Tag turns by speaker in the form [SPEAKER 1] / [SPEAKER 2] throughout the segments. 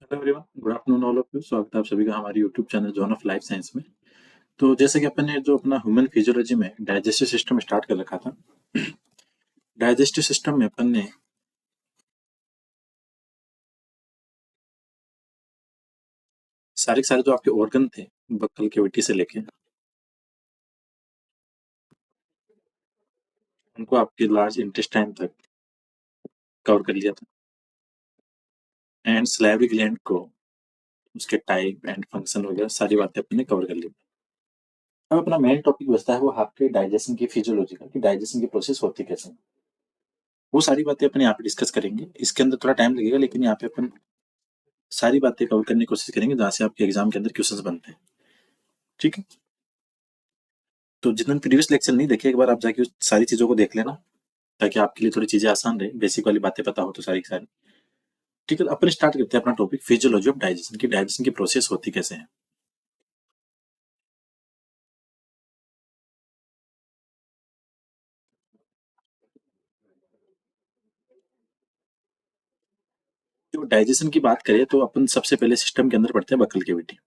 [SPEAKER 1] Hello everyone, good afternoon all of you. स्वागत है आप सभी का हमारे YouTube channel John of life science में। तो जैसे कि अपन ने जो अपना ह्यूमन फिजियोलॉजी में डाइजेस्टिव सिस्टम स्टार्ट कर रखा था। डाइजेस्टिव सिस्टम में अपन ने सारे के सारे जो आपके ऑर्गन थे, बक्कल कैविटी से लेके उनको आपके लार्ज इंटेस्टाइन तक कवर कर लिया था। एंड सलाइवरी ग्लैंड को उसके टाइप एंड फंक्शन वगैरह सारी बातें अपन ने कवर कर ली। अब अपना मेन टॉपिक बचता है वो आपके डाइजेशन की फिजियोलॉजी का, कि डाइजेशन की प्रोसेस होती कैसे है। वो सारी बातें अपन यहाँ पे डिस्कस करेंगे। इसके अंदर थोड़ा टाइम लगेगा, लेकिन यहाँ पे अपन सारी बातें कवर करने की कोशिश करेंगे जहाँ से आपके एग्जाम के अंदर क्वेश्चंस बनते हैं। ठीक है, तो जितने प्रीवियस लेक्चर नहीं देखे, एक बार आप जाके उस सारी चीजों को देख लेना, ताकि आपके लिए थोड़ी चीजें आसान रहे, बेसिक वाली बातें पता हो तो सारी की सारी। ठीक है, तो अपन स्टार्ट करते हैं अपना टॉपिक फिजियोलॉजी ऑफ डाइजेशन की। डाइजेशन की प्रोसेस होती कैसे है। जो डाइजेशन की बात करें तो अपन सबसे पहले सिस्टम के अंदर पढ़ते हैं बक्कल कैविटी।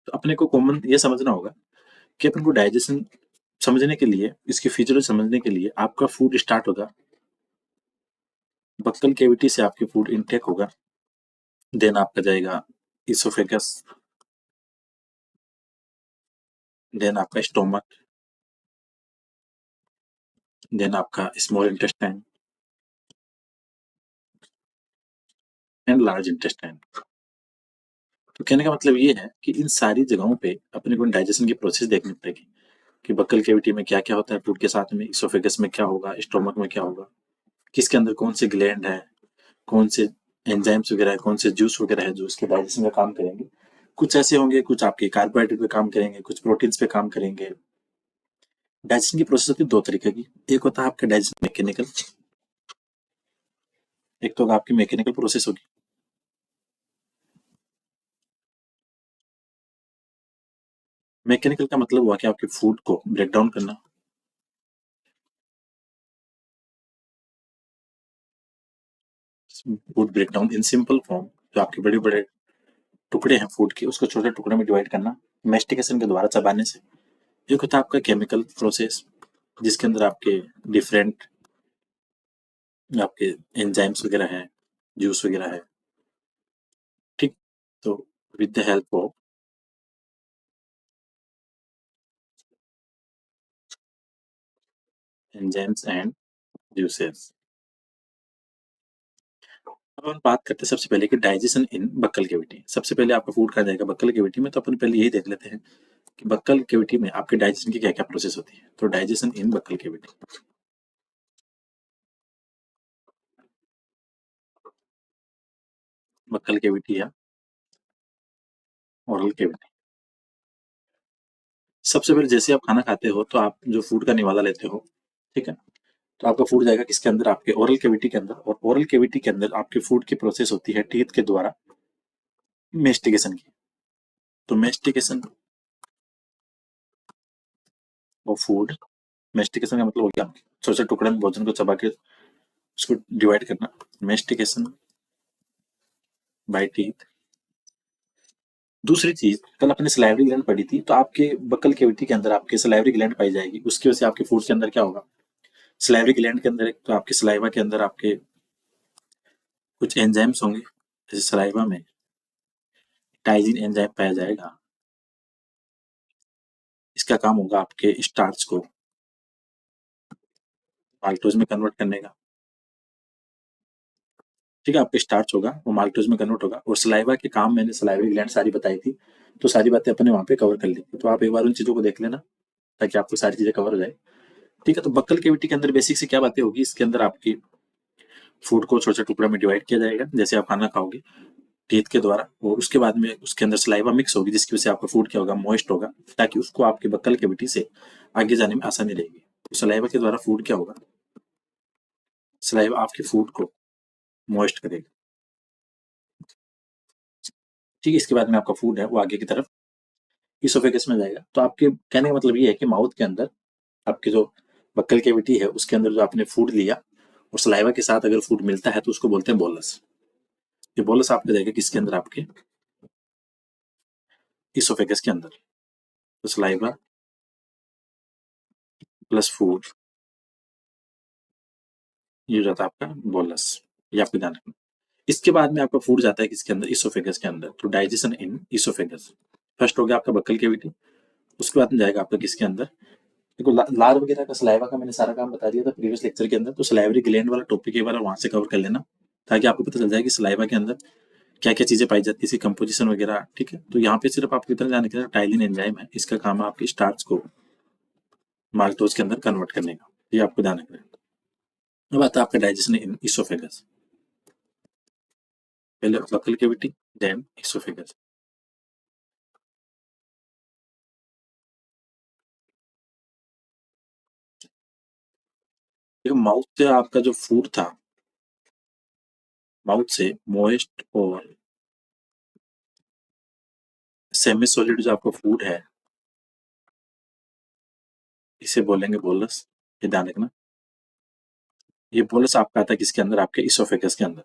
[SPEAKER 1] तो अपने को कॉमन ये समझना होगा कि अपन को डाइजेशन समझने के लिए, इसकी फिजियोलॉजी समझने के लिए आपका फूड स्टार्ट होगा बक्कल कैविटी से। आपके फूड इनटेक होगा, देन आपका जाएगा इसोफेगस, देन आपका स्टोमक, देन आपका small intestine and large intestine. तो कहने का मतलब ये है कि इन सारी जगहों पे अपने को डाइजेशन की प्रोसेस देखनी पड़ेगी, कि बक्कल कैविटी में क्या क्या होता है फूड के साथ में, इसोफेगस में क्या होगा, स्टोमक में क्या होगा, किसके अंदर कौन से ग्लैंड है, कौन से एंजाइम्स वगैरह है, कौन से जूस वगैरह है जो इसके डाइजेशन का काम करेंगे। कुछ ऐसे होंगे, कुछ आपके कार्बोहाइड्रेट पे काम करेंगे, कुछ प्रोटीन्स पे काम करेंगे। डाइजेशन की प्रोसेस होती है दो तरीके की। एक होता है आपका डाइजेशन मैकेनिकल, एक तो आपकी मैकेनिकल प्रोसेस होगी। मैकेनिकल का मतलब हुआ कि आपके फूड को ब्रेक डाउन करना। Food break down in simple form, जो आपके बड़े बड़े टुकड़े हैं फूड के, उसको छोटे टुकड़ों में डिवाइड करना मेस्टिकेशन के द्वारा, चबाने से। एक होता है आपका केमिकल प्रोसेस, जिसके अंदर आपके डिफरेंट आपके एंजाइम्स वगैरह है, जूस वगैरह है। ठीक, तो with the help of enzymes and juices. अब हम बात करते हैं सबसे पहले कि डाइजेशन इन बक्कल कैविटी। सबसे पहले आपका फूड कहाँ जाएगा, बक्कल कैविटी में। तो अपन पहले यही देख लेते हैं कि बक्कल कैविटी में आपके डाइजेशन की क्या क्या प्रोसेस होती है। तो डाइजेशन इन बक्कल कैविटी, बक्कल कैविटी या ओरल कैविटी। सबसे पहले जैसे आप खाना खाते हो तो आप जो फूड का निवाला लेते हो, ठीक है, तो आपका फूड जाएगा किसके अंदर, आपके ओरल कैविटी के अंदर। और ओरल कैविटी के अंदर आपके फूड की प्रोसेस होती है टीथ के द्वारा मेस्टिकेशन की। तो मेस्टिकेशन ऑफ फूड, मेस्टिकेशन का मतलब हो गया छोटे छोटे टुकड़े में भोजन को चबा के उसको डिवाइड करना। Mastication by teeth. दूसरी चीज, कल अपने सलाइवरी ग्लैंड पढ़ी थी, तो आपके बक्कल कैविटी के अंदर आपके सलाइवरी ग्लैंड पाई जाएगी। उसकी वजह से आपके फूड के अंदर क्या होगा, सलाइवरी ग्लैंड के अंदर एक तो आपके सलाइवा के अंदर आपके कुछ एंजाइम्स होंगे। जैसे सलाइवा में टाइजिन एंजाइम पाया जाएगा, इसका काम होगा आपके स्टार्च को माल्टोज में कन्वर्ट करने का। ठीक है, आपके स्टार्च होगा वो माल्टोज में कन्वर्ट होगा। और सलाइवा के काम मैंने सलाइवरी ग्लैंड सारी बताई थी, तो सारी बातें अपने वहां पे कवर कर ली थी। तो आप एक बार उन चीजों को देख लेना, ताकि आपको सारी चीजें कवर हो जाए। ठीक है, तो बक्कल कैविटी के अंदर बेसिक से क्या बातें होगी, इसके अंदर आपकी फूड को छोटे छोटे टुकड़ों में डिवाइड किया जाएगा जैसे आप खाना खाओगे टीथ के द्वारा। और उसके बाद में उसके अंदर सलाइवा मिक्स होगी, जिसकी वजह से आपका फूड क्या होगा, मॉइस्ट होगा, ताकि उसको आपके बक्कल कैविटी से आगे जाने में आसानी रहेगी। तो सलाइवा के द्वारा फूड क्या होगा, सलाइवा आपके फूड को मॉइस्ट करेगा। ठीक है, इसके बाद में आपका फूड है वो आगे की तरफ इसोफेगस में जाएगा। तो आपके कहने का मतलब ये है कि माउथ के अंदर आपके जो बक्कल कैविटी है उसके अंदर जो आपने फूड लिया और सलाइवा के साथ अगर फूड मिलता है तो उसको बोलते हैं बोलस। ये बोलस आपका जाएगा किसके अंदर, आपके इसोफेगस के अंदर। तो सलाइवा प्लस फूड, ये हो जाता है आपका बोलस। ये आपको ध्यान रखना। इसके बाद में आपका फूड जाता है किसके अंदर, इसोफेगस के अंदर। तो डाइजेशन इन इसोफेगस, फर्स्ट हो गया आपका बक्कल कैविटी। उसके बाद में जाएगा आपका किसके अंदर, देखो लार वगैरह का सलाइवा का मैंने सारा काम बता दिया था प्रीवियस लेक्चर के अंदर। तो सलाइवरी ग्लैंड वाला टॉपिक एक बार वहां से कवर कर लेना, ताकि आपको पता चल जाए कि सलाइवा के अंदर क्या क्या चीजें पाई जाती है, इसकी कंपोजिशन वगैरह। ठीक है, तो यहाँ पे सिर्फ आपको इतना जानने के लिए टाइलिन एंजाइम है, इसका काम है आपकी स्टार्च को माल्टोज के अंदर कन्वर्ट करने का। ये आपको ध्यान रखना है। अब आता है आपका डाइजेशन इन इसोफेगस। पहले बकल कैविटी, देन इसोफेगस। देखो माउथ से आपका जो फूड था, माउथ से मोइस्ट और सेमी सॉलिड जो आपका फूड है, इसे बोलेंगे बोलस। ये ध्यान रखना। ये बोलस आपका आता है किसके अंदर, आपके इसोफेगस के अंदर।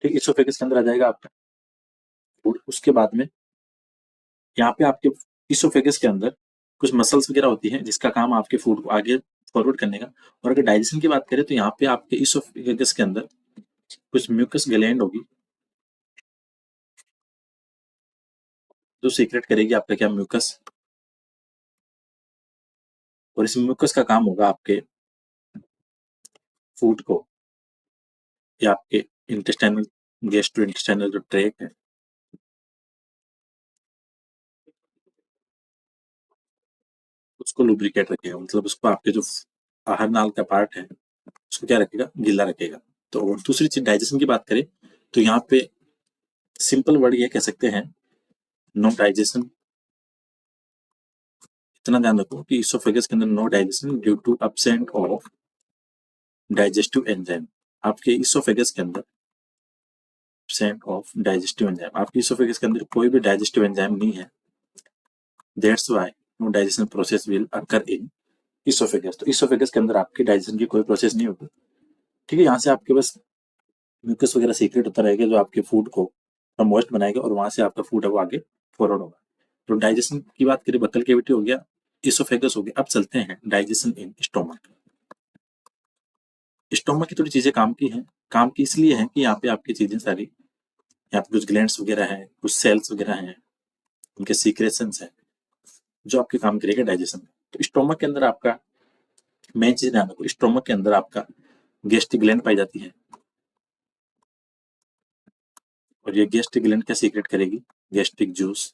[SPEAKER 1] ठीक, इसोफेगस के अंदर आ जाएगा आपका फूड। उसके बाद में यहाँ पे आपके इसोफेगस के अंदर कुछ मसल्स वगैरह होती हैं, जिसका काम आपके फूड को आगे फॉरवर्ड करने का। और अगर डाइजेशन की बात करें तो यहाँ पे आपके इसोफेगस के अंदर कुछ म्यूकस ग्लैंड होगी, जो सीक्रेट करेगी आपका क्या, म्यूकस। और इस म्यूकस का काम होगा आपके फूड को, या आपके इंटेस्टाइनल गैस्ट्रो इंटेस्टाइनल जो ट्रैक है, उसको लुब्रिकेट रखेगा। मतलब उसको आपके जो आहार नाल का पार्ट है, उसको क्या रखेगा, गीला रखेगा। तो और दूसरी चीज डाइजेशन की बात करें तो यहाँ पे सिंपल वर्ड ये कह सकते हैं, नो डाइजेशन। इतना ध्यान रखो कि इसोफेगस के अंदर no digestion due to absent of digestive enzyme. आपके इसोफेगस के अंदर एब्सेंट ऑफ डाइजेस्टिव एंजाइम, आपके इसोफेगस के अंदर कोई भी डाइजेस्टिव एंजाइम नहीं है। That's why no digestion process will occur in oesophagus. तो इसोफेगस के अंदर आपके डाइजेशन की कोई प्रोसेस नहीं होगी। ठीक है, यहाँ से आपके बस म्यूकस वगैरह सीक्रेट होता रहेगा, जो आपके फूड को मॉइस्ट बनाएगा, और वहां से आपका फूड है वो आगे फॉरवर्ड होगा। तो डाइजेशन की बात करें, बक्कल कैविटी हो गया, इसोफेगस हो गया। अब चलते हैं डाइजेशन इन स्टोमक। स्टोमक की थोड़ी चीजें काम की हैं। काम की इसलिए है कि यहाँ पे आपकी चीजें सारी, यहाँ पे कुछ ग्लैंड्स वगैरह हैं, कुछ सेल्स वगैरह हैं, उनके सीक्रेशंस हैं, जो आपके काम करेगा डाइजेशन में। तो स्टोमक के अंदर आपका मेन चीज ध्यान रखो, स्टोमक के अंदर आपका गैस्ट्रिक ग्लैंड पाई जाती है। और ये गैस्ट्रिक ग्लैंड क्या सीक्रेट करेगी, गैस्ट्रिक जूस।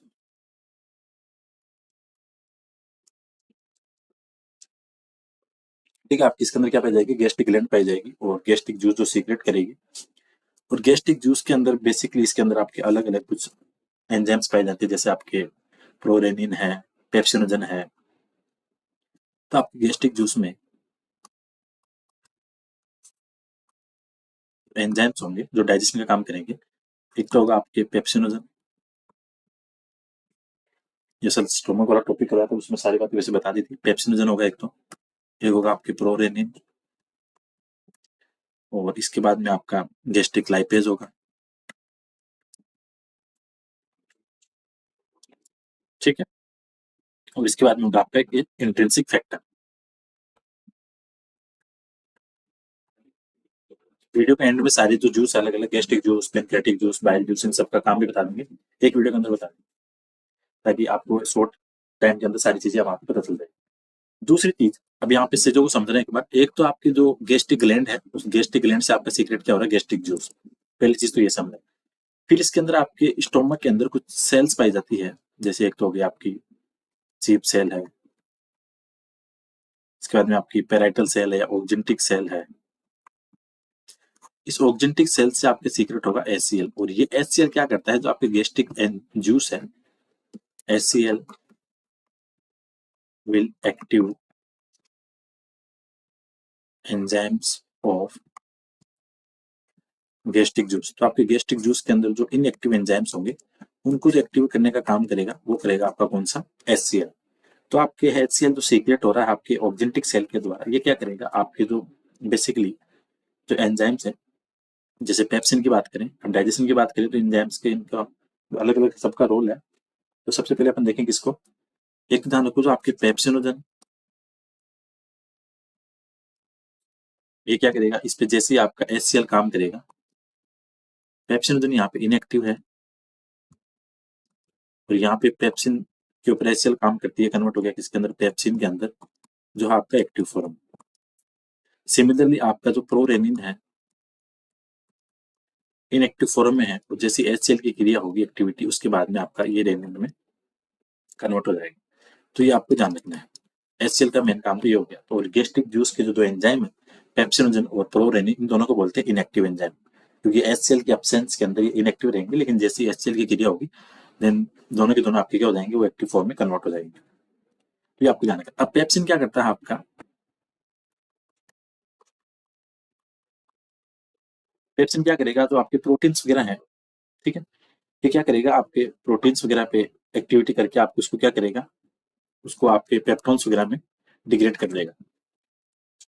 [SPEAKER 1] ठीक है, आपकी इसके अंदर क्या पाई जाएगी, गैस्ट्रिक ग्लैंड पाई जाएगी, और गैस्ट्रिक जूस जो सीक्रेट करेगी। और गैस्ट्रिक जूस के अंदर बेसिकली इसके अंदर आपके अलग अलग कुछ एंजाइम्स पाए जाते हैं, जैसे आपके प्रोरेनिन है, पेप्सिनोजन है। तो आपके गैस्ट्रिक जूस में एंजाइम्स होंगे जो डाइजेशन का काम करेंगे। एक तो होगा आपके पेप्सिनोजन, ये सर स्टोमक वाला टॉपिक कर रहा था, उसमें सारी बातें वैसे बता दी थी। पेप्सिनोजन होगा एक तो, एक होगा आपके प्रोरेनिन, और इसके बाद में आपका गैस्ट्रिक लाइपेज होगा। ठीक है, और इसके बाद में होगा आपका एक इंट्रिंसिक फैक्टर। वीडियो के एंड में सारी जो जूस अलग अलग, gastric juice, pancreatic juice, bile juice, इन सब का काम भी बता देंगे एक वीडियो के अंदर, बता देंगे, ताकि आपको शॉर्ट टाइम के अंदर सारी चीजें अब आपको पता चल जाए। दूसरी चीज, अब यहाँ पे चीजों को समझने के बाद, एक तो आपकी जो गैस्ट्रिक ग्लैंड है, उस गैस्ट्रिक ग्लैंड से आपका सीक्रेट क्या हो रहा है, गैस्ट्रिक जूस। पहली चीज तो ये समझे। फिर इसके अंदर आपके स्टोमक के अंदर कुछ सेल्स पाई जाती है, जैसे एक तो हो गई आपकी चीप सेल है, इसके बाद में आपकी पेराइटल सेल है या ऑक्जेंटिक सेल है। इस ऑक्जेंटिक सेल से आपके सीक्रेट होगा एचसीएल। और ये एचसीएल क्या करता है, जो आपके गैस्ट्रिक जूस है, HCL will active enzymes of gastric juice. तो आपके गैस्ट्रिक जूस के अंदर जो इनएक्टिव एंजाइम्स होंगे, उनको जो एक्टिव करने का काम करेगा, वो करेगा आपका कौन सा, एचसीएल। तो आपके HCl जो सीक्रेट हो रहा है आपके ऑक्जेंटिक सेल के द्वारा, ये क्या करेगा, आपके जो बेसिकली जो एंजाइम्स है, जैसे पेप्सिन की बात करें, हम डाइजेशन की बात करें तो एंजाइम्स के इनका अलग अलग सबका रोल है। तो सबसे पहले अपन देखेंगे इसको, एक ध्यान रखो जो आपके पेप्सिनोजन, ये क्या करेगा, इस पे जैसे ही आपका HCl काम करेगा, पेप्सिनोजन यहाँ पे इनएक्टिव है और यहाँ पे पेप्सिन के ऊपर HCl काम करती है, कन्वर्ट हो गया किसके अंदर, पेप्सिन के अंदर, जो है आपका एक्टिव फॉर्म। सिमिलरली आपका जो प्रोरेनिन है इनएक्टिव फॉर्म में है, तो जैसी HCl की क्रिया होगी एक्टिविटी, उसके बाद में आपका ये रेनिन में कन्वर्ट हो जाएगा। तो ये आपको ध्यान रखना है। HCl का मेन काम तो ये हो गया। तो गैस्ट्रिक जूस के जो दो एंजाइम है, पेप्सिनोजन और प्रोरेनिन, इन दोनों को बोलते हैं इनएक्टिव एंजाइम, क्योंकि HCl की एब्सेंस के अंदर ये इनएक्टिव रहेंगे, लेकिन जैसी HCl की क्रिया होगी देन दोनों के दोनों आपके क्या हो जाएंगे, वो एक्टिव फॉर्म में कन्वर्ट हो जाएंगे। तो ये आपको ध्यान रखना। अब पेप्सिन क्या करता है आपका, पेप्सिन क्या करेगा, जो आपके प्रोटीन्स वगैरह हैं, ठीक है, ये क्या करेगा, आपके प्रोटीन्स वगैरह पे एक्टिविटी करके आपको उसको क्या करेगा, उसको आपके पेप्टोन्स वगैरह में डिग्रेड कर देगा।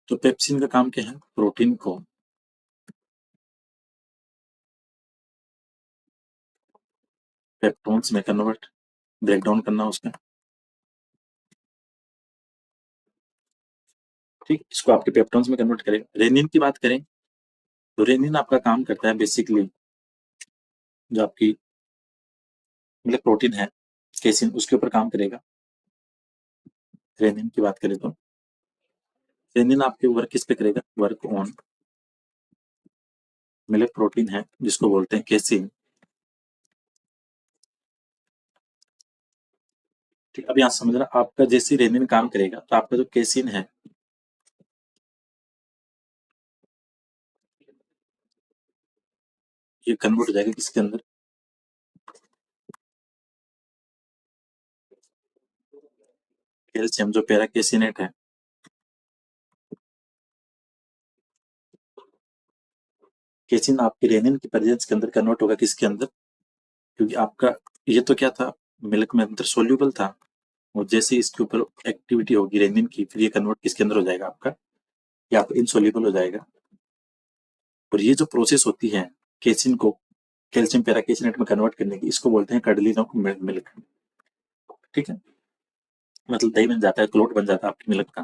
[SPEAKER 1] तो पेप्सिन का काम क्या है, प्रोटीन को पेप्टोन्स में कन्वर्ट, ब्रेक डाउन करना उसका, ठीक, इसको आपके पेप्टोन्स में कन्वर्ट करेगा। रेनिन की बात करें तो रेनिन आपका काम करता है बेसिकली जो आपकी मतलब प्रोटीन है केसिन, उसके ऊपर काम करेगा। रेनिन की बात करें तो रेनिन आपके वर्क किस पे करेगा, वर्क ऑन मिल्क प्रोटीन है जिसको बोलते हैं केसिन। ठीक, अब यहाँ समझना, आपका जैसे रेनिन काम करेगा तो आपका जो केसिन है ये कन्वर्ट हो जाएगा किसके अंदर, कैल्शियम जो पैराकेसिनेट है, केसिन आपके रेनिन की प्रेजेंस के अंदर कन्वर्ट होगा किसके अंदर, क्योंकि आपका ये तो क्या था, मिल्क में अंदर सोल्यूबल था, और जैसे इसके ऊपर एक्टिविटी होगी रेनिन की, फिर ये कन्वर्ट किसके अंदर हो जाएगा आपका, या आपका इनसोल्यूबल हो जाएगा। और ये जो प्रोसेस होती है केसिन को कैल्शियम पैराकेसिनेट में कन्वर्ट करने की, इसको बोलते हैं कडलिंग ऑफ मिल्क। ठीक है, मतलब दही बन जाता है, क्लोट बन जाता है आपकी मिल्क का,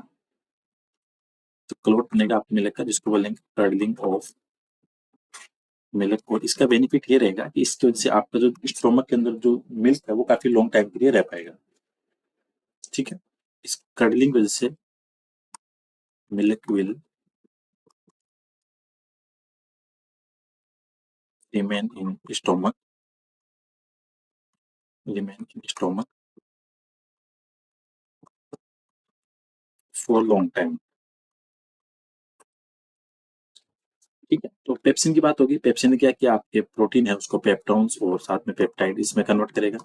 [SPEAKER 1] तो क्लोट बनेगा आपकी मिल्क का, जिसको बोलेंगे कडलिंग ऑफ मिल्क। और इसका बेनिफिट ये रहेगा कि इसकी वजह से आपका जो स्टोमक के अंदर जो मिल्क है वो काफी लॉन्ग टाइम के लिए रह पाएगा। ठीक है, इस कडलिंग वजह से milk will remain in stomach, remain in stomach for long time. ठीक है, तो पेप्सिन की बात होगी। पेप्सिन ने क्या किया, आपके प्रोटीन है उसको पेप्टोन्स और साथ में पेप्टाइड इसमें कन्वर्ट करेगा।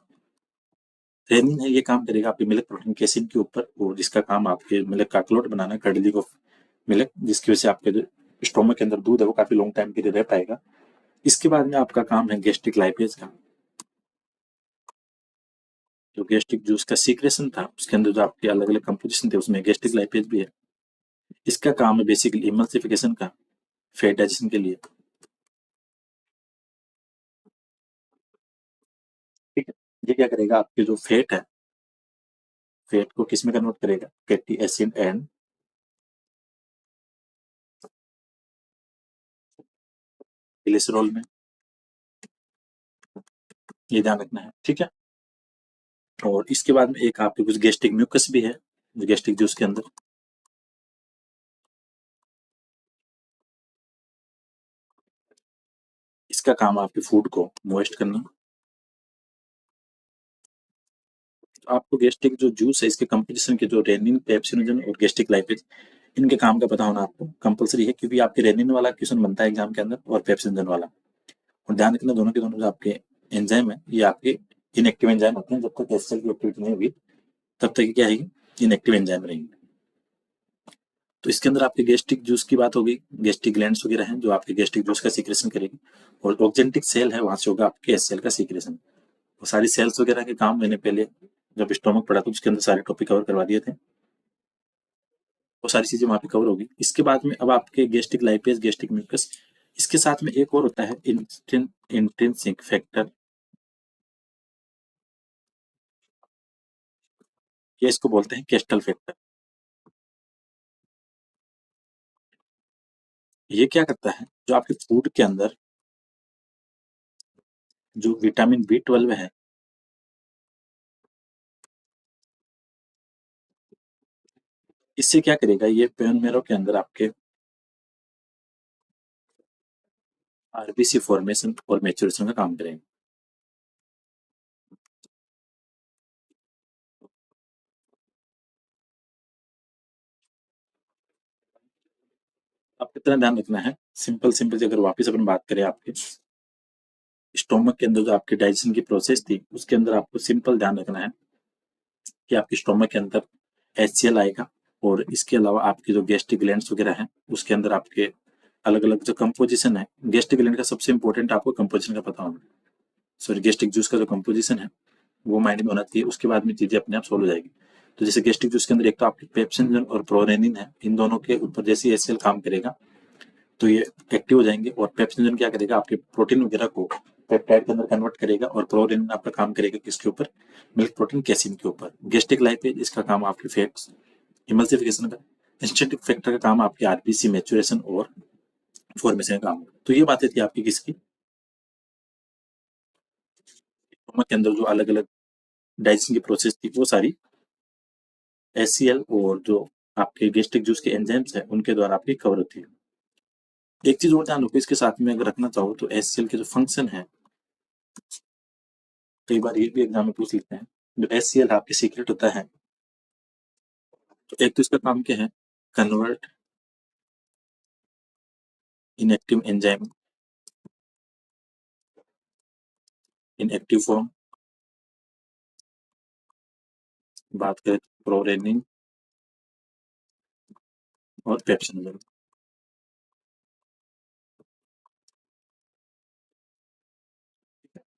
[SPEAKER 1] रेनिन है, ये काम करेगा आपके मिल्क प्रोटीन केसिन के ऊपर, और जिसका काम आपके मिल्क का clot banana, cuddling of milk, जिसकी वजह से आपके जो स्टोमक के अंदर दूध है वो काफी लॉन्ग टाइम के लिए रह पाएगा। इसके बाद में आपका काम है गैस्ट्रिक लाइपेज का, जो गैस्ट्रिक जूस का सीक्रेशन था उसके अंदर जो आपके अलग अलग कंपोजिशन थे उसमें गैस्ट्रिक लाइपेज भी है। इसका काम है बेसिकली इमल्सिफिकेशन का, फैट डाइजेशन के लिए। ठीक है, ये क्या करेगा, आपके जो फैट है, फैट को किस में कन्वर्ट करेगा, फैटी एसिड एंड ग्लिसरॉल में, ये ध्यान रखना है। ठीक है, और इसके बाद में एक आपके कुछ गैस्ट्रिक म्यूकस भी है जो गैस्ट्रिक जूस के अंदर, इसका काम आपके फूड को मॉइस्ट करना। तो आपको गैस्ट्रिक जो जूस है इसके कंपोजिशन के जो रेनिन, पेप्सिनोजन और गैस्ट्रिक लाइपेज, इनके काम का पता होना आपको कंपलसरी है, क्योंकि आपके रेनिन वाला क्वेश्चन बनता है एग्जाम के अंदर और पेप्सिनोजन वाला। और ध्यान रखना, दोनों के दोनों जो आपके एंजाइम है ये आपके इनएक्टिव एंजाइम होते हैं, जब तक एसिड की एक्टिविटी नहीं होगी तब तक क्या है, इनएक्टिव एंजाइम रहेंगे। तो इसके अंदर आपके गैस्ट्रिक जूस की बात होगी, गैस्ट्रिक ग्लैंड्स वगैरह हैं जो आपके गैस्ट्रिक जूस का सीक्रेशन करेगी, और ऑक्जेंटिक सेल है वहां से होगा आपके HCl का सीक्रेशन। वो सारी सेल्स वगैरह के काम मैंने पहले जब स्टोमक पढ़ा था उसके अंदर सारे टॉपिक कवर करवा दिए थे, वो सारी चीजें वहां पे कवर होगी। इसके बाद में अब आपके गेस्टिक लाइपेज, गेस्टिक म्यूकस, इसके साथ में एक और होता है इंट्रिंसिक फैक्टर, या इसको बोलते हैं केस्टल फैक्टर। ये क्या करता है, जो आपके फूड के अंदर जो विटामिन B12 है, इससे क्या करेगा, ये बोन मैरो के अंदर आपके आरबीसी फॉर्मेशन और मैच्योरेशन का काम करेगा। आप कितना ध्यान रखना है, सिंपल सिंपल अगर वापस अपन बात करें, आपके स्टोमक के अंदर जो आपकी डाइजेशन की प्रोसेस थी, उसके अंदर आपको सिंपल ध्यान रखना है कि आपके स्टोमक के अंदर HCl आएगा, और इसके अलावा आपकी जो गैस्ट्रिक ग्लैंड्स वगैरह हैं, उसके अंदर आपके अलग अलग जो कंपोजिशन है, गैस्ट्रिक ग्लैंड का सबसे इंपॉर्टेंट आपको कंपोजिशन का पता होना, सॉरी गैस्ट्रिक जूस का जो कंपोजिशन है वो माइंड में होना चाहिए, उसके बाद में चीजें अपने आप सोल्व हो जाएगी। तो जैसे गैस्ट्रिक जूस के अंदर एक तो आपकी पेप्सिन और प्रोरेनिन है, इन दोनों के ऊपर जैसे HCl काम करेगा तो ये एक्टिव हो जाएंगे, और पेप्सिन क्या करेगा, आपके प्रोटीन वगैरह को पेप्टाइड के अंदर कन्वर्ट करेगा, और प्रोरेनिन आपका काम करेगा किसके ऊपर, मिल्क प्रोटीन कैसिन के ऊपर। गैस्ट्रिक लाइपेज इसका काम आपके फैट्स इमल्सिफिकेशन का, इंस्टेंटिक फैक्टर का काम आपके आरबीसी मैच्योरेशन और फॉर्मेशन का काम। तो ये बातें थी आपकी किसकी, स्टोमक के अंदर जो अलग अलग डाइजेशन की प्रोसेस थी, वो सारी HCl और जो आपके गैस्ट्रिक जूस के एंजाइम्स है उनके द्वारा आपकी कवर होती है। एक चीज और ध्यान रखो इसके साथ में, अगर रखना चाहो तो HCl के जो फंक्शन है, कई बार ये भी एग्जाम में पूछ लेते हैं, जो HCl आपके सीक्रेट होता है, तो एक तो इसका काम क्या है, कन्वर्ट इनएक्टिव एंजाइम इन एक्टिव फॉर्म, बात करें तो प्रोरेनिन और पेप्सिन।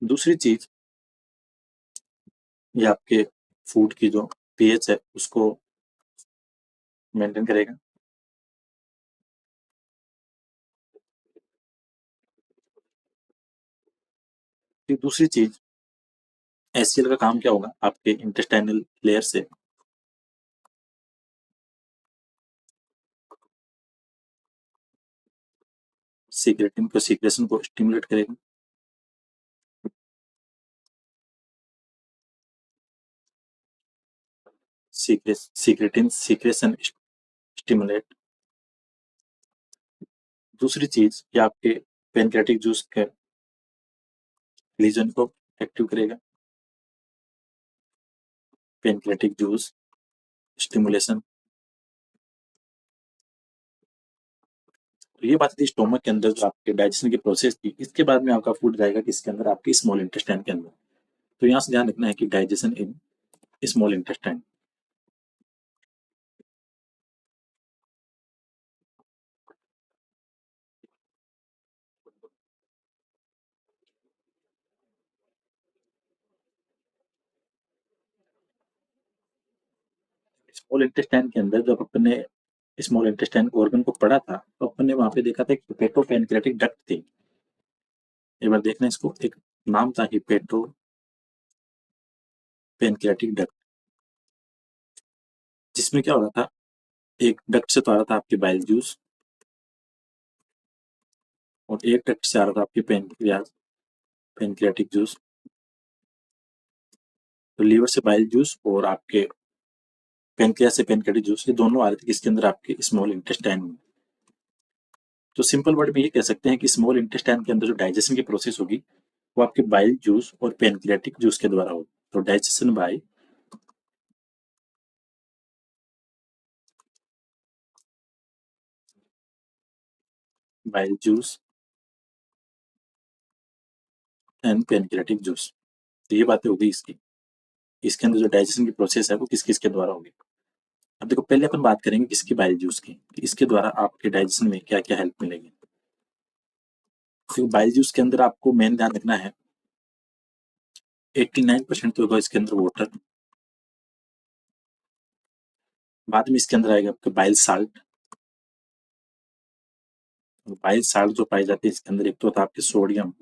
[SPEAKER 1] दूसरी चीज, ये आपके फूड की जो पीएच है उसको मेंटेन करेगा। फिर दूसरी चीज, HCl का काम क्या होगा, आपके इंटेस्टाइनल लेयर से सीक्रेटिन को सीक्रेशन को स्टिमुलेट करेगा, सीक्रेटिन सीक्रेशन स्टिमुलेट। दूसरी चीज, ये आपके पेनक्रेटिक जूस के लीजन को एक्टिव करेगा, पेनक्रेटिक जूस स्टिमुलेशन। तो ये बात थी स्टोमक के अंदर जो आपके डाइजेशन की प्रोसेस थी। इसके बाद में आपका फूड जाएगा किसके अंदर, आपके स्मॉल इंटेस्टाइन के अंदर। तो यहाँ से ध्यान रखना है कि digestion in small intestine. Small intestine के अंदर जब अपने स्मॉल इंटेस्टाइन ऑर्गन को पढ़ा था, तो अपन ने वहां पे देखा था कि हिपेटो पेनक्रेटिक डक्ट थी। एक बार देखना इसको, एक नाम था हिपेटो पेनक्रेटिक डक्ट, जिसमें क्या हो रहा था, एक डक्ट से तो आ रहा था आपके बाइल जूस, और एक डक्ट से आ रहा था आपके पेनक्रियाज पेनक्रियाटिक जूस। तो लीवर से बाइल जूस और आपके पेनक्रियाज से पेनक्रियाटिक जूस, ये दोनों आ रहे थे किसके अंदर, आपके स्मॉल इंटेस्टाइन में। तो सिंपल वर्ड में ये कह सकते हैं कि स्मॉल इंटेस्टाइन के अंदर जो डाइजेशन की प्रोसेस होगी वो आपके बाइल जूस और पेनक्रियाटिक जूस के द्वारा होगी। तो digestion bye bile juice and pancreatic juice. तो ये बातें होगी इसकी, इसके अंदर जो डाइजेशन की प्रोसेस है वो किस किस के द्वारा होगी। अब देखो, पहले अपन बात करेंगे किसकी, बाइल जूस की, कि इसके द्वारा आपके डाइजेशन में क्या क्या हेल्प मिलेगी। तो बाइल जूस के अंदर आपको मेन ध्यान रखना है, 89% तो होगा इसके अंदर वाटर, बाद में इसके अंदर आएगा आपका बाइल साल्ट। बाइल साल्ट जो पाई जाती है इसके अंदर, एक तो होता है आपके सोडियम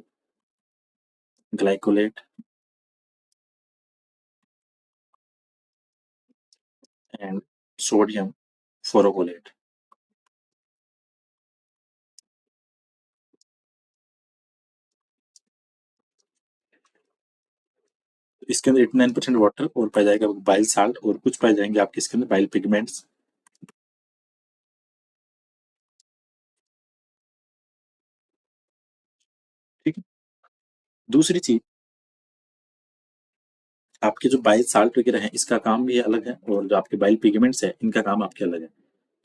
[SPEAKER 1] ग्लाइकोलेट एंड सोडियम फोरोकोलेट। इसके अंदर 89% वाटर और पाया जाएगा बाइल साल्ट, और कुछ पाए जाएंगे आपके इसके अंदर बाइल पिगमेंट्स। ठीक है। दूसरी चीज, आपके जो बाइल साल्ट वगैरह है इसका काम भी अलग है, और जो आपके बाइल पिगमेंट्स है इनका काम आपके अलग है।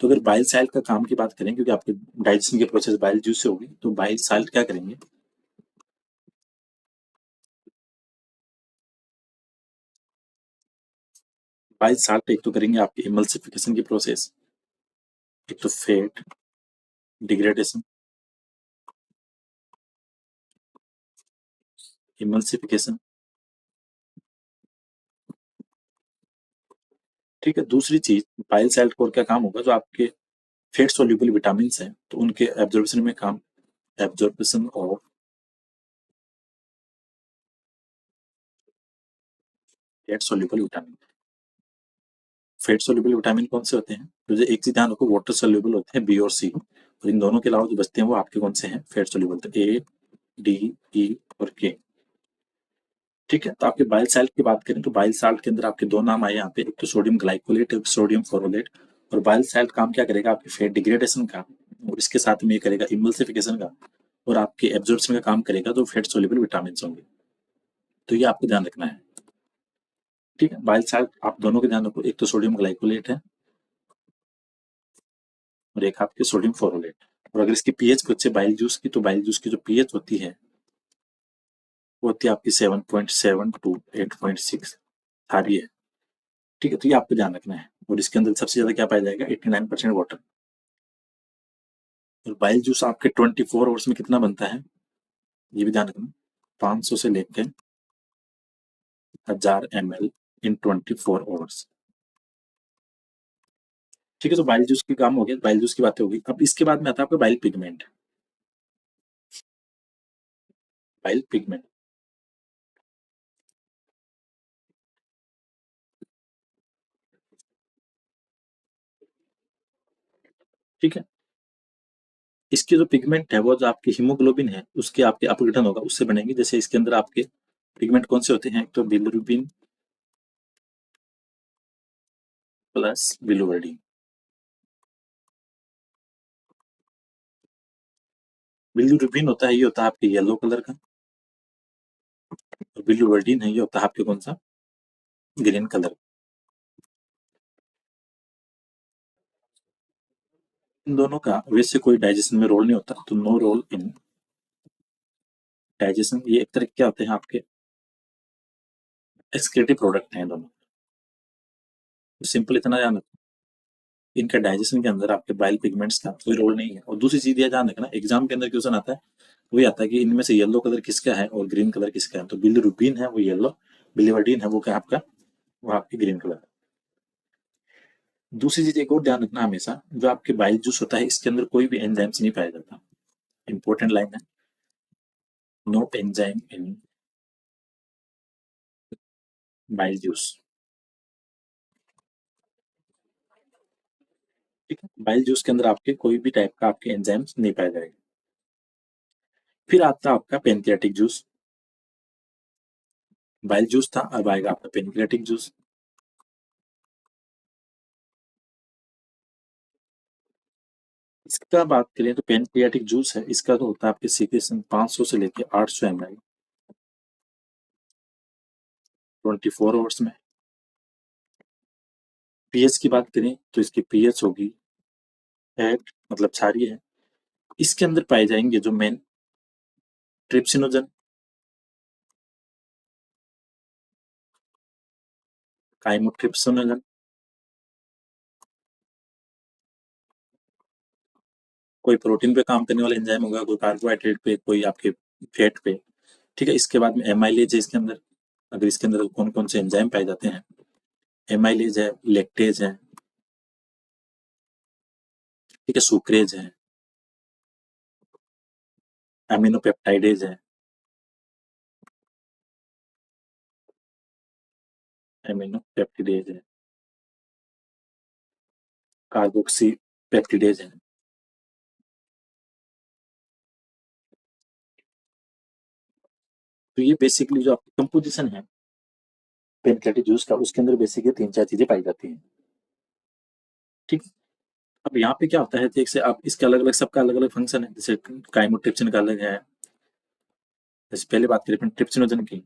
[SPEAKER 1] तो अगर बाइल साल्ट का काम की बात करें, क्योंकि आपके डाइजेशन की प्रोसेस बाइल जूस से होगी, तो बाइल साल्ट क्या करेंगे, बाइल साल्ट एक तो करेंगे आपकी इमल्सिफिकेशन की प्रोसेस, एक तो फैट डिग्रेडेशन, इमल्सिफिकेशन। ठीक है। दूसरी चीज, बाइल साल्ट का और क्या काम होगा, जो आपके फैट सोल्यूबल विटामिन हैं तो उनके एब्जॉर्प्शन में काम, absorption of fat soluble vitamin. Fat soluble vitamin कौन से होते हैं, तो जो एक चीज ध्यान रखो, वाटर सोल्यूबल होते हैं बी और सी, और इन दोनों के अलावा जो बचते हैं वो आपके कौन से हैं, फैट सोल्यूबल, तो ए डी ई और के। ठीक है। तो आपके बाइल साल्ट की बात करें तो बाइल साल्ट के अंदर आपके दो नाम आए यहाँ पे, एक तो सोडियम ग्लाइकोलेट, एक सोडियम फोरोलेट। और बाइल साल्ट काम क्या करेगा, आपके फैट डिग्रेडेशन का, और इसके साथ में ये करेगा इमल्सिफिकेशन का, और आपके एब्जॉर्प्शन का काम करेगा, जो फैट सोल्यूबल विटामिन होंगे। तो ये आपको ध्यान रखना है। ठीक है। बाइल साल्ट आप दोनों के ध्यान रखो, एक तो सोडियम ग्लाइकोलेट है और एक आपके सोडियम फोरोलेट। और अगर इसकी पीएच पूछे बाइल जूस की, तो बाइल जूस की जो पीएच होती है वो होती है आपकी 7.7 टू 8.6 थारी है। ठीक है। तो ये आपको ध्यान रखना है। और इसके अंदर सबसे ज्यादा क्या पाया जाएगा, 89% वाटर। और बाइल जूस आपके 24 आवर्स में कितना बनता है, ये भी ध्यान रखना, 500 से लेकर 1000 ml इन 24 आवर्स। ठीक है। तो बाइल जूस की काम हो गया, बाइल जूस की बातें होगी। अब इसके बाद में आता है आपका बाइल पिगमेंट। बाइल पिगमेंट, ठीक है। इसके जो पिगमेंट है वो जो आपकी हीमोग्लोबिन है उसके आपके अपघटन होगा, उससे बनेंगे। जैसे इसके अंदर आपके पिगमेंट कौन से होते हैं, एक तो बिलिरुबिन प्लस बिलिवर्डिन। बिलिरुबिन होता है, ये होता है आपके येलो कलर का, और बिलिवर्डिन है, ये होता है आपके कौन सा, ग्रीन कलर। इन दोनों का वैसे कोई डाइजेशन में रोल नहीं होता, तो नो रोल इन डाइजेशन। ये एक तरह के क्या होते हैं आपके एक्सक्रीटिव प्रोडक्ट हैं दोनों। तो सिंपल इतना ध्यान रखो, इनका डाइजेशन के अंदर आपके बाइल पिगमेंट्स का कोई रोल नहीं है। और दूसरी चीज ये ध्यान रखना, एग्जाम के अंदर क्वेश्चन आता है, वही आता है कि इनमें से येलो कलर किसका है और ग्रीन कलर किसका है। तो बिलिरुबिन है वो येलो, बिलिवर्डिन है वो क्या आपका, वो आपकी ग्रीन कलर। दूसरी चीज एक और ध्यान रखना हमेशा, जो आपके बाइल जूस होता है इसके अंदर कोई भी एंजाइम्स नहीं पाया जाता। इंपॉर्टेंट लाइन है, नो एंजाइम इन बाइल जूस। ठीक है। बाइल जूस के अंदर आपके कोई भी टाइप का आपके एंजाइम्स नहीं पाया जाएगा। फिर आता है आपका पेनक्रियाटिक जूस। बाइल जूस था, अब आएगा आपका पेनक्रियाटिक जूस। इसका बात करें तो पेनक्रियाटिक जूस है, इसका तो होता है आपके सीक्रेशन 500 से लेके 800 ml 24 आवर्स में। पीएच की बात करें तो इसकी पीएच होगी 8, मतलब क्षारीय है। इसके अंदर पाए जाएंगे जो मेन ट्रिप्सिनोजन, काइमोट्रिप्सिनोजन, कोई प्रोटीन पे काम करने वाला एंजाइम होगा, कोई कार्बोहाइड्रेट पे, कोई आपके फैट पे। ठीक है। इसके बाद में एमाइलेज है इसके अंदर। अगर इसके अंदर कौन कौन से एंजाइम पाए जाते हैं, एमाइलेज है, लेक्टेज है, ठीक है, सुक्रेज है, एमिनोपेप्टाइडेज है, एमिनोपेप्टिडेज है, कार्बोक्सी पेप्टिडेज है। तो ये बेसिकली जो आपकी कंपोजिशन है पेनक्लेटिक जूस का, उसके अंदर बेसिकली 3-4 चीजें पाई जाती हैं। ठीक। अब यहाँ पे क्या होता है, जैसे आप इसके अलग अलग, सबका अलग अलग फंक्शन है। जैसे काइमोट्रिप्सिन का अलग है। जैसे पहले बात करें ट्रिप्सिनोजन की,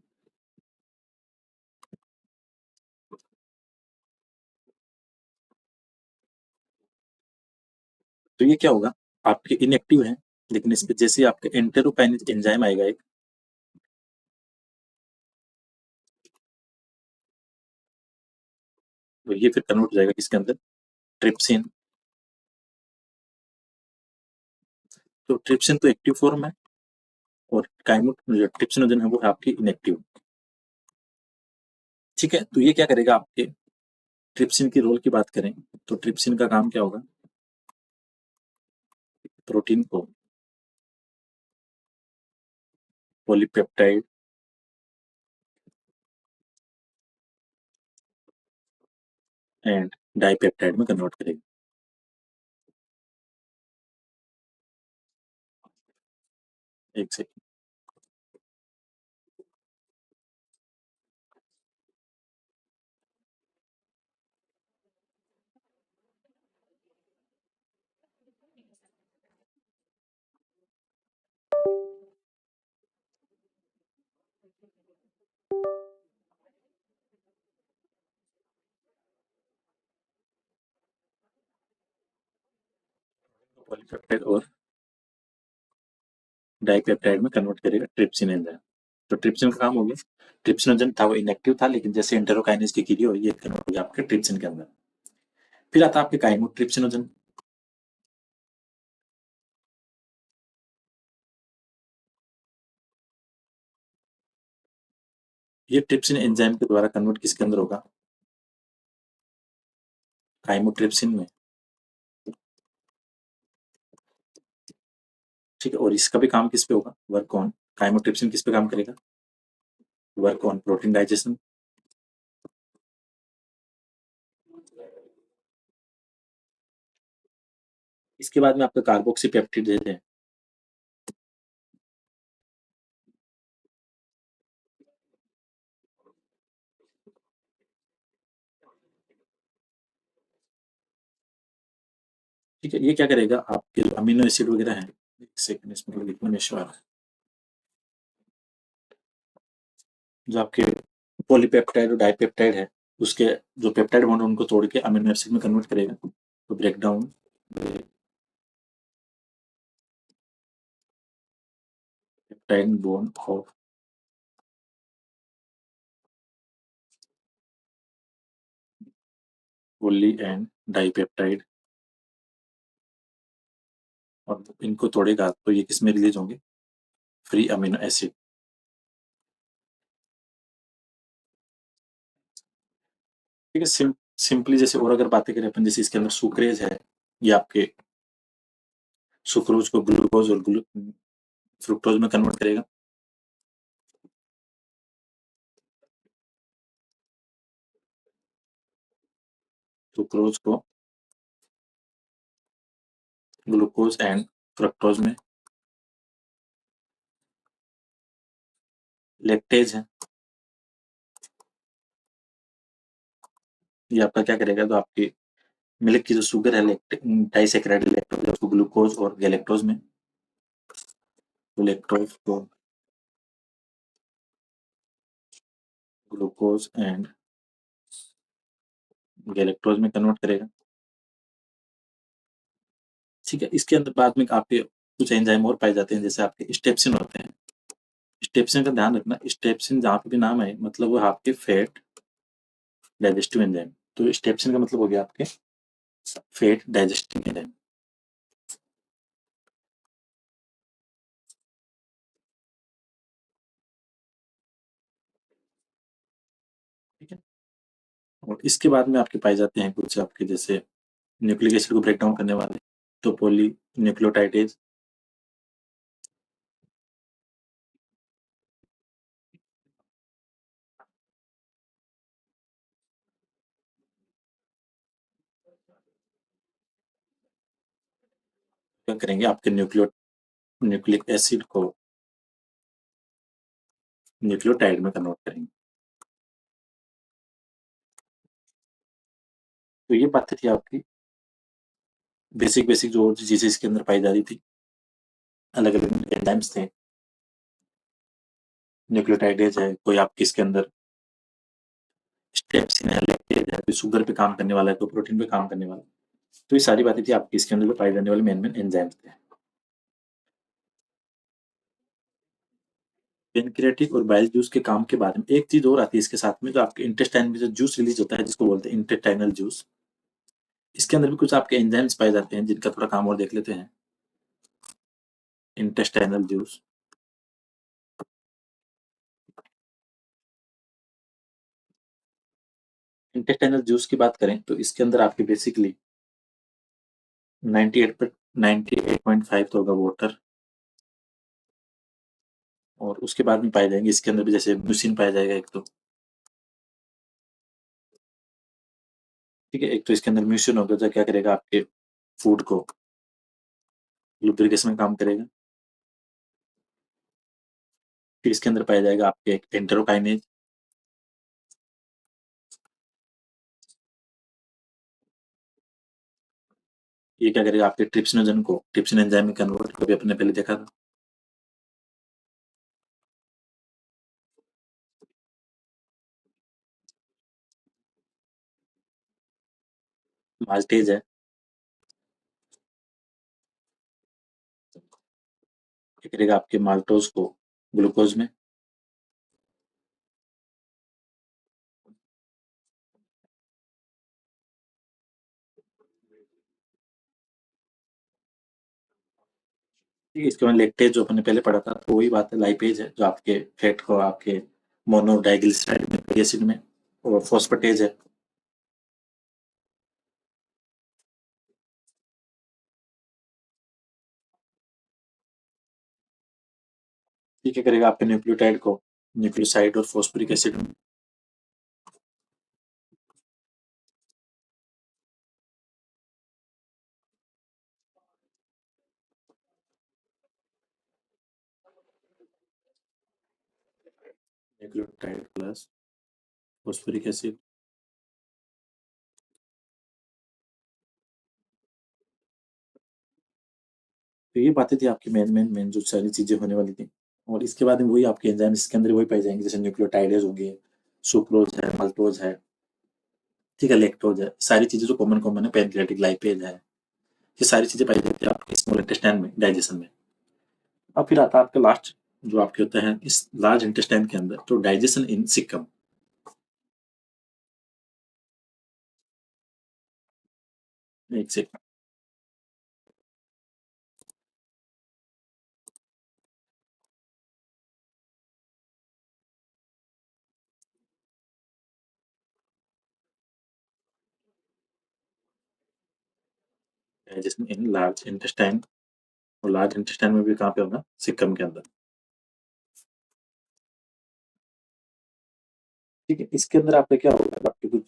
[SPEAKER 1] तो ये क्या होगा, आपके इनएक्टिव है, लेकिन इस पे जैसे आपके एंटेरोकाइनेज एंजाइम आएगा एक, तो ये फिर कन्वर्ट हो जाएगा किसके अंदर, ट्रिप्सिन। तो ट्रिप्सिन तो एक्टिव फॉर्म है, और काइमो जो ट्रिप्सिनोजन है वो है आपकी इनएक्टिव। ठीक है, तो ये क्या करेगा आपके, ट्रिप्सिन की रोल की बात करें तो ट्रिप्सिन का काम क्या होगा, प्रोटीन को पॉलीपेप्टाइड एंड डाइपेप्टाइड में कन्वर्ट करेगा। एक सेकेंड। पॉलीपेप्टाइड और डाइपेप्टाइड में कन्वर्ट करेगा ट्रिप्सिन एंजाइम। तो ट्रिप्सिन का काम हो गया। ट्रिप्सिनोजन था वो इनएक्टिव था, लेकिन जैसे एंटेरोकाइनेज की क्रिया हुई, ये कन्वर्ट हो गया आपके ट्रिप्सिन के अंदर। फिर आता है आपके काइमोट्रिप्सिनोजन। ये ट्रिप्सिन एंजाइम के द्वारा कन्वर्ट किसके अंदर होगा, काइमोट्रिप्सिन में। ठीक है, और इसका भी काम किस पे होगा, वर्क ऑन, काइमोट्रिप्सिन किस पे काम करेगा, वर्क ऑन प्रोटीन डाइजेशन। इसके बाद में आपका कार्बोक्सी पेप्टिडेज है। ठीक है, ये क्या करेगा, आपके जो अमीनो एसिड वगैरह है, एक सेकंड इसमें लिखने में इशू आ रहा है, जो आपके पॉलीपेप्टाइड और डाइपेप्टाइड है, उसके जो पेप्टाइड बॉन्ड उनको तोड़ के अमीनो एसिड में कन्वर्ट करेगा। तो break down peptide bond of poly and dipeptide, और इनको तोड़ेगा तो ये किसमें रिलीज होंगे, फ्री अमीनो एसिड। ठीक है, सिंपली जैसे और अगर बातें करें अपन, जैसे इसके अंदर सुक्रेज है, ये आपके सुक्रोज को ग्लूकोज और फ्रुक्टोज में कन्वर्ट करेगा। सुक्रोज को ग्लूकोज एंड फ्रक्टोज में। लेक्टेज है, ये आपका क्या करेगा, तो आपकी मिल्क की जो शुगर है, डाइसेकेराइड लैक्टोज, उसको ग्लूकोज और गैलेक्टोज में, तो लैक्टोज को ग्लूकोज एंड गैलेक्टोज में कन्वर्ट करेगा। ठीक है, इसके अंदर बाद में आपके कुछ एंजाइम और पाए जाते हैं, जैसे आपके स्टेप्सिन होते हैं। स्टेप्सिन का ध्यान रखना, स्टेप्सिन जहाँ पे भी नाम है, मतलब वो आपके फैट डाइजेस्टिव एंजाइम। तो स्टेप्सिन का मतलब हो गया आपके फैट डाइजेस्टिंग एंजाइम। ठीक है, और इसके बाद में आपके पाए जाते हैं कुछ आपके जैसे न्यूक्लिक एसिड को ब्रेक डाउन करने वाले तो पॉलीन्यूक्लियोटाइडेज। क्या करेंगे, आपके न्यूक्लिक एसिड को न्यूक्लियोटाइड में कन्वर्ट करेंगे। तो ये बातें थी आपकी बेसिक बेसिक जो चीजें इसके अंदर पाई जा रही थी। अलग अलग एंजाइम्स थे, न्यूक्लियोटाइडेज है, कोई आपकी इसके अंदर स्टेप्स है, लैक्टेज है, कोई शुगर पे काम करने वाला है, कोई प्रोटीन पे काम करने वाला है। तो ये सारी बातें थी आपकी इसके अंदर जो पाई जाने वाले मेन मेन एंजाइम्स थे। पेनक्रियाटिक और बाइल जूस के काम के बारे में एक चीज और आती है इसके साथ में, जो आपके इंटेस्टाइन में जो जूस रिलीज होता है जिसको बोलते हैं इंटेस्टाइनल जूस। इसके अंदर भी कुछ आपके एंजाइम्स पाए जाते हैं जिनका थोड़ा काम और देख लेते हैं। इंटेस्टाइनल जूस, इंटेस्टाइनल जूस की बात करें तो इसके अंदर आपके बेसिकली 98 पर 98.5 तो होगा वाटर, और उसके बाद में पाए जाएंगे इसके अंदर भी, जैसे म्यूसिन पाया जाएगा एक तो। ठीक है, एक तो इसके अंदर म्यूसिन होगा जो क्या करेगा, आपके फूड को लुब्रिकेशन में काम करेगा। फिर इसके अंदर पाया जाएगा आपके एक एंटेरोकाइनेज। ये क्या करेगा, आपके ट्रिप्सिनोजन को ट्रिप्सिन एंजाइम में कन्वर्ट, कभी अपने पहले देखा था। माल्टेज है, क्या करेगा आपके माल्टोज को ग्लूकोज में। ठीक है, इसके बाद लेक्टेज जो अपने पहले पढ़ा था, तो वही बात है, लाइपेज है जो आपके फैट को आपके मोनोडाइग्लिसराइड में एसिड में, और फॉस्फेटेज है। ये क्या करेगा आपके न्यूक्लियोटाइड को न्यूक्लियोसाइड और फॉस्फोरिक एसिड में। Nucleotide plus phosphoric acid. तो ये बातें थी आपकी मेन मेन मेन जो सारी चीजें होने वाली थी। और इसके बाद में वही आपके एंजाइम इसके अंदर वही पाई जाएंगे, जैसे न्यूक्लियोटाइडेज होंगे, सुक्रोज है, मल्टोज है, ठीक है, लेक्टोज है, सारी चीजें जो कॉमन कॉमन है, पैनक्रियाटिक लाइपेज है, ये सारी चीजें पाई जाती है आपके स्मॉल इंटेस्टाइन में डाइजेशन में। अब फिर आता है आपका लास्ट जो आपके होता है इस लार्ज इंटेस्टाइन के अंदर, तो डाइजेशन इन सिक्कम। एक second, digestion in large intestine, और लार्ज इंटेस्टाइन में भी कहाँ पे होगा, सिक्कम के अंदर। ठीक है, इसके अंदर आपका क्या होगा, आपके कुछ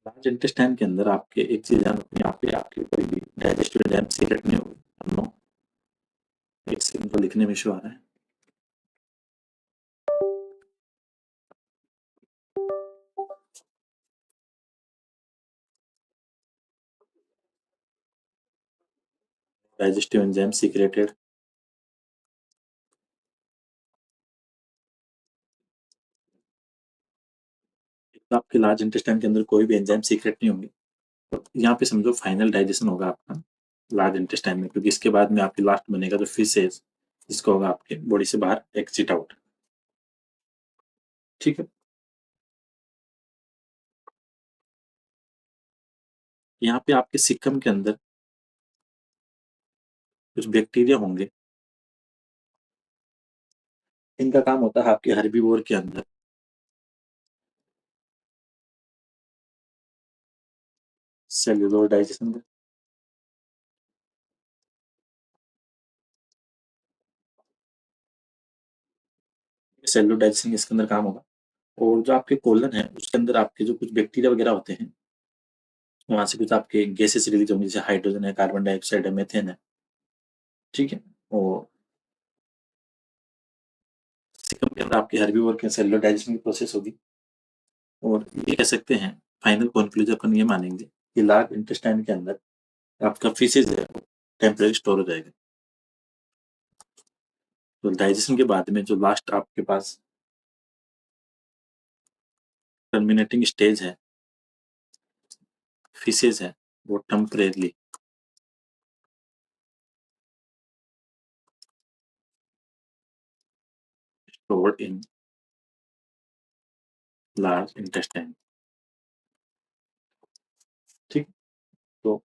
[SPEAKER 1] लार्ज इंटेस्टाइन के अंदर आपके एक चीज ध्यान रखनी है, यहाँ पे आपके कोई भी डाइजेस्टिव एंजाइम सीक्रेट नहीं होगी। नो, एक सेकंड को लिखने में इशू आ रहा है। डाइजेस्टिव एंजाइम सीक्रेटेड तो आपके लार्ज इंटेस्टाइन के अंदर कोई भी एंजाइम सीक्रेट नहीं होंगे। तो यहाँ पे समझो फाइनल डाइजेशन होगा आपका लार्ज इंटेस्टाइन में, क्योंकि इसके बाद में आपकी लास्ट बनेगा जो फीसेस, जिसको होगा आपके बॉडी से बाहर एग्जिट आउट। ठीक है। यहाँ पे आपके सिक्कम के अंदर कुछ बैक्टीरिया होंगे। इनका काम होता है आपके हर्बीवोर के अंदर सेल्यूलोज डाइजेशन में। सेल्यूलोज डाइजेशन इसके अंदर काम होगा। और जो आपके कोलन है उसके अंदर आपके जो कुछ बैक्टीरिया वगैरह होते हैं, वहां से कुछ आपके गैसेस रिलीज होंगे, जैसे हाइड्रोजन है, कार्बन डाइऑक्साइड है, मेथेन है। ठीक है। और सिकम के अंदर आपके हर्बीवोर के सेलुलर डाइजेशन की प्रोसेस होगी। और ये कह सकते हैं फाइनल कंक्लूजन अपन ये मानेंगे कि लार्ज इंटेस्टाइन के अंदर आपका फीसेज है टेम्परेरी स्टोर हो जाएगा। तो डाइजेशन के बाद में जो लास्ट आपके पास टर्मिनेटिंग स्टेज है, फीसेज है, वो temporarily stored in large intestine. ठीक। तो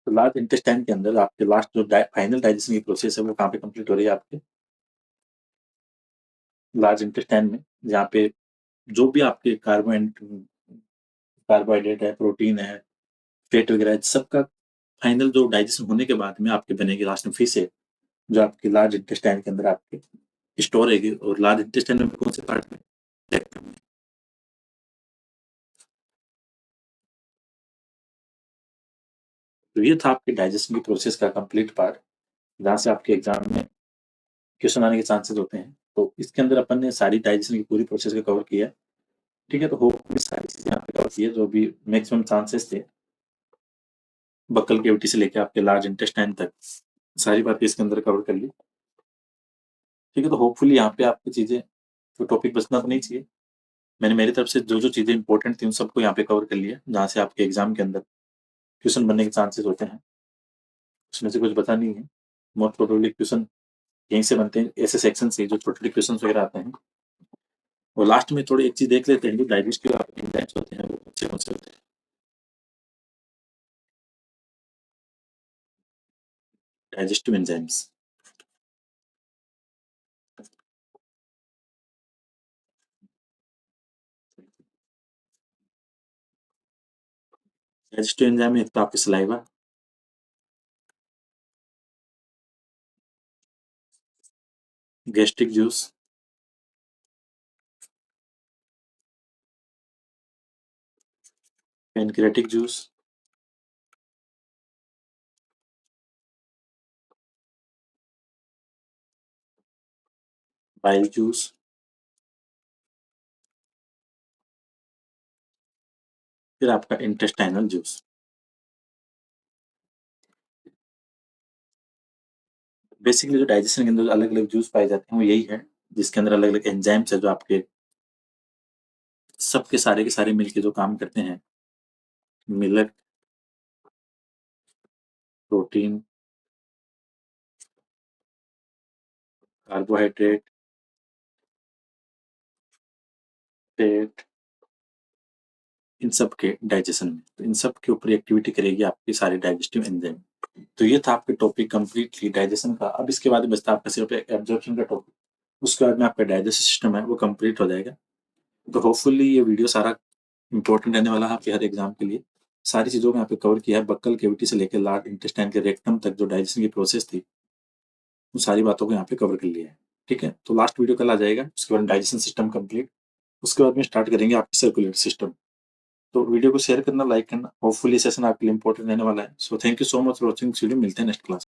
[SPEAKER 1] लार्ज इंटेस्टाइन के अंदर आपके लास्ट जो फाइनल डाइजेशन की प्रोसेस है वो कहाँ पे कंप्लीट हो रही है? आपके लार्ज इंटेस्टाइन में, जहाँ पे जो भी आपके कार्बोहाइड्रेट है, प्रोटीन है, फैट वगैरह है, सबका फाइनल जो डाइजेशन होने के बाद में आपके बनेगी लास्ट में फिश है, जो आपकी लार्ज इंटेस्टाइन के अंदर आपके स्टोर रहेगी। और लार्ज इंटेस्टाइन में कौन से पार्ट में? रेक्टम में। तो ये था आपके डाइजेशन की प्रोसेस का कंप्लीट पार्ट, जहाँ से आपके एग्जाम में क्वेश्चन आने के चांसेस होते हैं। तो इसके अंदर अपन ने सारी डाइजेशन की पूरी प्रोसेस को कवर किया है। ठीक है। तो होप सारी चीजें यहाँ पे कवर की है, जो भी मैक्सिमम चांसेस थे बक्कल केविटी से लेकर आपके लार्ज इंटेस्टाइन तक, सारी बातें इसके अंदर कवर कर ली। ठीक है। तो होपफुली यहाँ पे आपकी चीजें, तो टॉपिक बचना तो नहीं चाहिए। मैंने मेरी तरफ से जो जो चीजें इंपॉर्टेंट थी उन सबको यहाँ पे कवर कर लिया, जहाँ से आपके एग्जाम के अंदर क्वेश्चन बनने के चांसेस होते हैं। उसमें से कुछ बता नहीं है। मोस्ट प्रोबेबली क्वेश्चन यहीं से बनते हैं, ऐसे सेक्शन से जो छोटे छोटे क्वेश्चन वगैरह आते हैं। और लास्ट में थोड़ी एक चीज देख लेते हैं, जो डाइजेस्टिव एंजाइम्स होते हैं वो कौन से होते हैं। डाइजेस्टिव एंजाइम्स, डाइजेस्टिव एंजाइम एक तो आपके saliva, gastric juice, pancreatic juice, bile juice, फिर आपका इंटेस्टाइनल जूस। बेसिकली जो डाइजेशन के अंदर अलग अलग जूस पाए जाते हैं वो यही है, जिसके अंदर अलग अलग एंजाइम्स है जो आपके सबके सारे के सारे मिलके जो काम करते हैं। मिल्क, प्रोटीन, कार्बोहाइड्रेट, फैट, इन सब के डाइजेशन में, तो इन सब के ऊपर एक्टिविटी करेगी आपकी सारी डाइजेस्टिव एंजाइम। तो ये था आपके टॉपिक कंप्लीटली डाइजेशन का। अब इसके बाद बचता है आपका सिर्फ एब्जॉर्प्शन का टॉपिक। उसके बाद में आपका डाइजेस्टिव सिस्टम है वो कंप्लीट हो जाएगा। तो होपफुली ये वीडियो सारा इंपॉर्टेंट रहने वाला है आपके हर एग्जाम के लिए। सारी चीज़ों को यहाँ पे कवर किया है, बक्कल केविटी से लेकर लार्ज इंटेस्टाइन के रेक्टम तक जो डाइजेशन की प्रोसेस थी, उन सारी बातों को यहाँ पे कवर कर लिया है। ठीक है। तो लास्ट वीडियो कल आ जाएगा, उसके बाद डाइजेशन सिस्टम कंप्लीट। उसके बाद में स्टार्ट करेंगे आपकी सर्कुलेटरी सिस्टम। तो वीडियो को शेयर करना, लाइक करना। होपफुली सेशन आपके लिए इंपॉर्टेंट रहने वाला है। So thank you so much for watching. मिलते हैं नेक्स्ट क्लास।